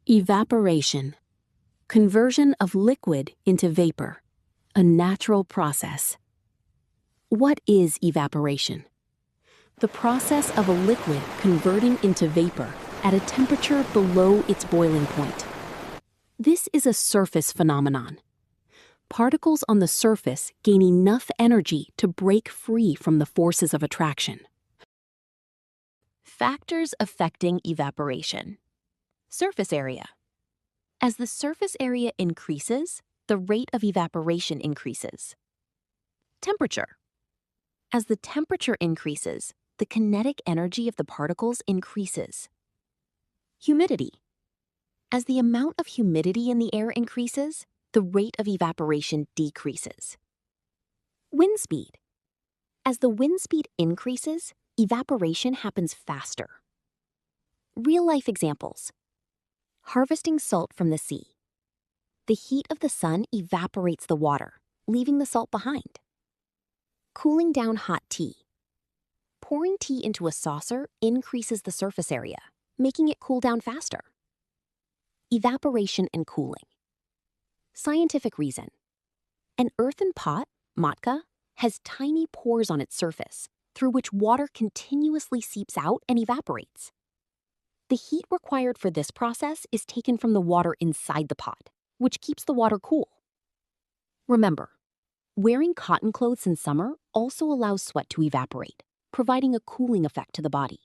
Evaporation. Conversion of liquid into vapor. A natural process. What is evaporation? The process of a liquid converting into vapor at a temperature below its boiling point. This is a surface phenomenon. Particles on the surface gain enough energy to break free from the forces of attraction. Factors affecting evaporation. Surface area. As the surface area increases, the rate of evaporation increases. Temperature. As the temperature increases, the kinetic energy of the particles increases. Humidity. As the amount of humidity in the air increases, the rate of evaporation decreases. Wind speed. As the wind speed increases, evaporation happens faster. Real-life examples. Harvesting salt from the sea. The heat of the sun evaporates the water, leaving the salt behind. Cooling down hot tea. Pouring tea into a saucer increases the surface area, making it cool down faster. Evaporation and cooling. Scientific reason. An earthen pot, matka, has tiny pores on its surface, through which water continuously seeps out and evaporates. The heat required for this process is taken from the water inside the pot, which keeps the water cool. Remember, wearing cotton clothes in summer also allows sweat to evaporate, providing a cooling effect to the body.